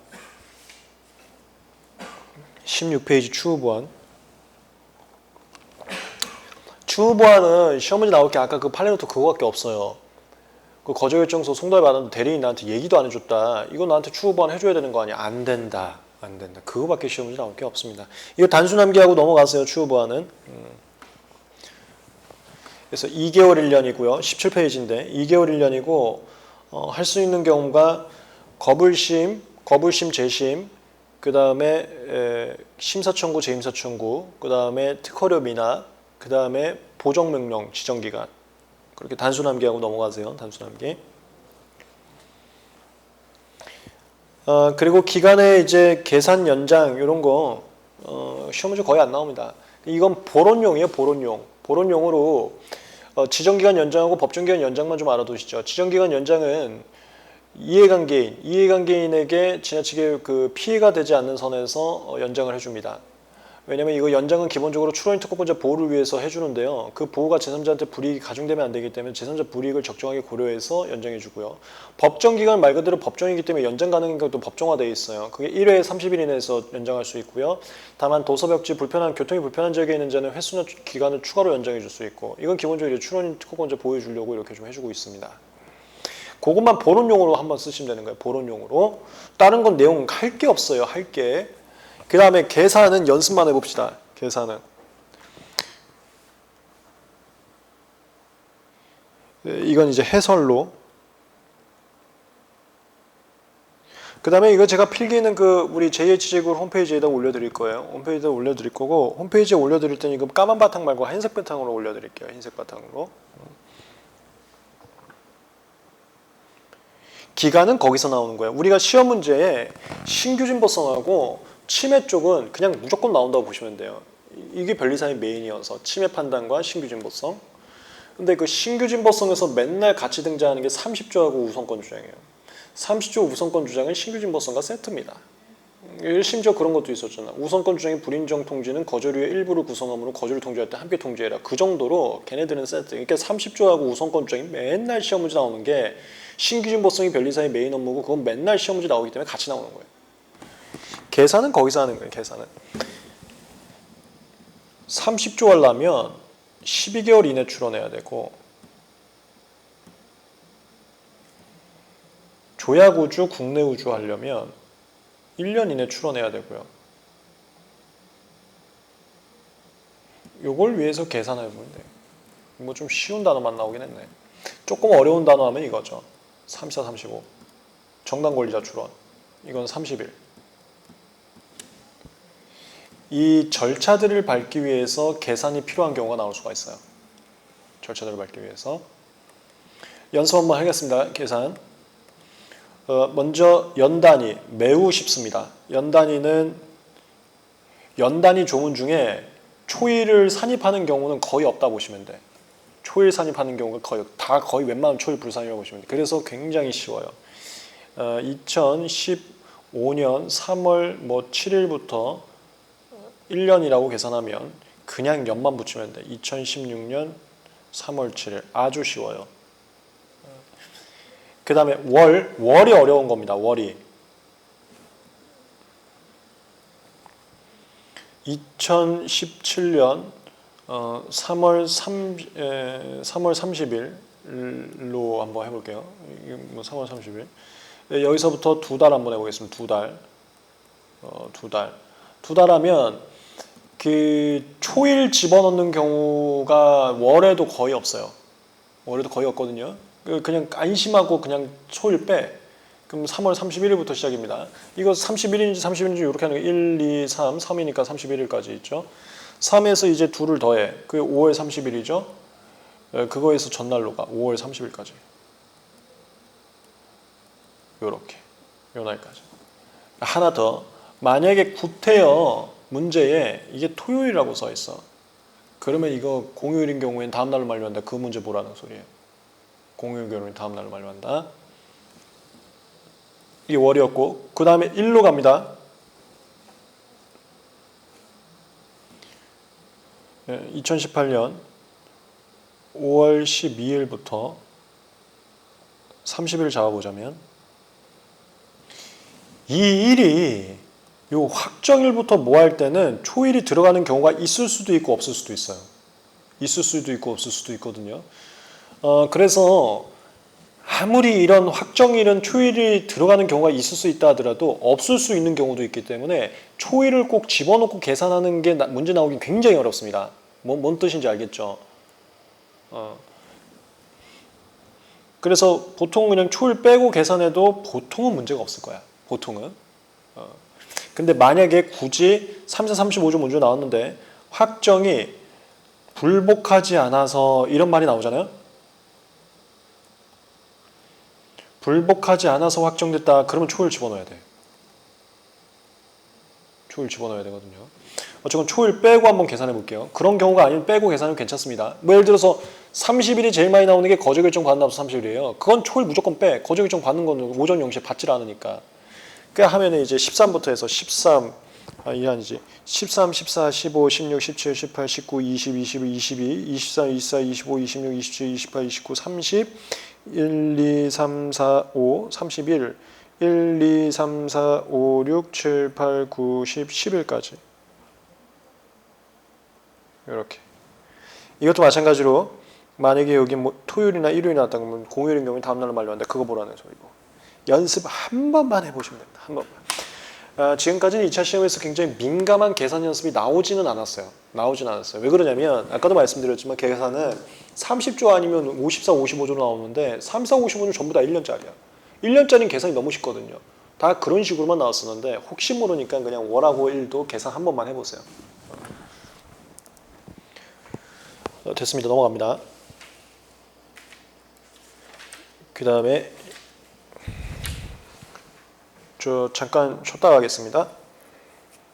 16페이지 추후보안. 추후보안은 시험 문제 나올 게 아까 그 판례노트 그거밖에 없어요. 그 거절결정서 송달 받았는데 대리인이 나한테 얘기도 안 해줬다. 이거 나한테 추후보안 해줘야 되는 거 아니야? 안 된다. 안 된다. 그거밖에 시험 문제 나올 게 없습니다. 이거 단순함기하고 넘어가세요. 추후보안은. 그래서 2개월 1년이고요. 17페이지인데 2개월 1년이고 할 수 있는 경우가 거불심, 재심, 그 다음에 심사청구, 재임사청구, 그 다음에 특허료 미납, 그 다음에 보정명령, 지정기간. 그렇게 단순함기하고 넘어가세요. 단순함기. 그리고 기간의 이제 계산 연장 이런 거 시험 문제 거의 안 나옵니다. 이건 보론용이에요. 보론용. 보론용으로 지정기간 연장하고 법정기간 연장만 좀 알아두시죠. 지정기간 연장은 이해관계인에게 지나치게 그 피해가 되지 않는 선에서 연장을 해줍니다. 왜냐면 이거 연장은 기본적으로 출원인 특허권자 보호를 위해서 해주는데요. 그 보호가 제3자한테 불이익이 가중되면 안 되기 때문에 제3자 불이익을 적정하게 고려해서 연장해주고요. 법정기간 말 그대로 법정이기 때문에 연장 가능한 것도 법정화되어 있어요. 그게 1회에 30일 이내에서 연장할 수 있고요. 다만 도서벽지 교통이 불편한 지역에 있는 자는 횟수나 기간을 추가로 연장해 줄 수 있고 이건 기본적으로 출원인 특허권자 보호해 주려고 이렇게 좀 해주고 있습니다. 그것만 보론용으로 한번 쓰시면 되는 거예요. 보론용으로. 다른 건 내용 할 게 없어요. 할 게. 그 다음에 계산은 연습만 해봅시다. 계산은. 이건 이제 해설로. 그 다음에 이거 제가 필기는 그 우리 JH제국 홈페이지에다 올려드릴 거예요. 홈페이지에다 올려드릴 거고 홈페이지에 올려드릴 때는 이거 까만 바탕 말고 흰색 바탕으로 올려드릴게요. 흰색 바탕으로. 기간은 거기서 나오는 거예요. 우리가 시험 문제에 신규 진보성하고 침해 쪽은 그냥 무조건 나온다고 보시면 돼요. 이게 변리사의 메인이어서 침해 판단과 신규 진보성. 근데 그 신규 진보성에서 맨날 같이 등장하는 게 30조하고 우선권 주장이에요. 30조 우선권 주장은 신규 진보성과 세트입니다. 심지어 그런 것도 있었잖아. 우선권 주장의 불인정 통지는 거절유의 일부를 구성하므로 거절을 통지할 때 함께 통지해라. 그 정도로 걔네들은 세트. 그러니까 30조하고 우선권 주장이 맨날 시험 문제 나오는 게 신규 진보성이 변리사의 메인 업무고 그건 맨날 시험 문제 나오기 때문에 같이 나오는 거예요. 계산은 거기서 하는 거예요. 계산은. 30조 하려면 12개월 이내 출원해야 되고 조약우주, 국내우주 하려면 1년 이내 출원해야 되고요. 요걸 위해서 계산해 보면 돼요. 뭐 좀 쉬운 단어만 나오긴 했네. 조금 어려운 단어 하면 이거죠. 34, 35. 정당 권리자 출원. 이건 30일. 이 절차들을 밟기 위해서 계산이 필요한 경우가 나올 수가 있어요. 절차들을 밟기 위해서. 연습 한번 하겠습니다. 계산. 먼저 연단위 매우 쉽습니다. 연단위 조문 중에 초일을 산입하는 경우는 거의 없다 보시면 돼. 초일 산입하는 경우가 거의 웬만하면 초일 불산이라고 보시면 돼. 그래서 굉장히 쉬워요. 2015년 3월 7일부터 1년이라고 계산하면 그냥 연만 붙이면 돼. 2016년 3월 7일 아주 쉬워요. 그 다음에 월이 어려운 겁니다. 월이 2017년 3월 30일로 한번 해볼게요. 3월 30일 여기서부터 두 달 한번 해보겠습니다. 두 달 하면 그 초일 집어넣는 경우가 월에도 거의 없어요. 월에도 거의 없거든요. 그냥 안심하고 그냥 초일 빼. 그럼 3월 31일부터 시작입니다. 이거 31일인지 30일인지 이렇게 하는 거 1, 2, 3, 3이니까 31일까지 있죠. 3에서 이제 2를 더해. 그게 5월 30일이죠. 그거에서 전날로가 5월 30일까지. 요렇게. 요 날까지. 하나 더. 만약에 구태여 문제에 이게 토요일이라고 써 있어. 그러면 이거 공휴일인 경우엔 다음 날로 만료한다. 그 문제 보라는 소리예요. 공휴일 경우엔 다음 날로 만료한다. 이게 월이었고 그 다음에 1로 갑니다. 2018년 5월 12일부터 30일 잡아보자면 이 일이 요 확정일부터 뭐 할 때는 초일이 들어가는 경우가 있을 수도 있고 없을 수도 있어요. 있을 수도 있고 없을 수도 있거든요. 그래서 아무리 이런 확정일은 초일이 들어가는 경우가 있을 수 있다 하더라도 없을 수 있는 경우도 있기 때문에 초일을 꼭 집어넣고 계산하는 게 문제 나오기 굉장히 어렵습니다. 뭔 뜻인지 알겠죠? 그래서 보통 그냥 초일 빼고 계산해도 보통은 문제가 없을 거야. 보통은. 근데 만약에 굳이 3사 35조 문제 나왔는데 확정이 불복하지 않아서 이런 말이 나오잖아요. 불복하지 않아서 확정됐다. 그러면 초일 집어넣어야 돼. 초일 집어넣어야 되거든요. 어쨌건 초일 빼고 한번 계산해 볼게요. 그런 경우가 아니면 빼고 계산하면 괜찮습니다. 뭐 예를 들어서 30일이 제일 많이 나오는 게 거저결정 받는 날부터 30일이에요. 그건 초일 무조건 빼. 거저결정 받는 거는 오전 0시에 받질 않으니까. 그러니까 하면은 이제 13부터 해서 13, 이게 아니지. 13, 14, 15, 16, 17, 18, 19, 20, 21, 22, 24, 24, 25, 26, 27, 28, 29, 30, 1, 2, 3, 4, 5, 31, 1, 2, 3, 4, 5, 6, 7, 8, 9, 10, 11까지. 이렇게. 이것도 마찬가지로 만약에 여기 뭐 토요일이나 일요일이 나왔다 그러면 공휴일인 경우에 다음날로 만료한다. 그거 보라는 소리고. 연습 한 번만 해보시면 됩니다. 한 번만. 지금까지는 2차 시험에서 굉장히 민감한 계산 연습이 나오지는 않았어요. 왜 그러냐면 아까도 말씀드렸지만 계산은 30조 아니면 54, 55조 나오는데 3, 4, 55는 전부 다 1년짜리야. 1년짜리는 계산이 너무 쉽거든요. 다 그런 식으로만 나왔었는데 혹시 모르니까 그냥 월하고 일도 계산 한 번만 해보세요. 됐습니다. 넘어갑니다. 그 다음에 저 잠깐 쉬었다 가겠습니다.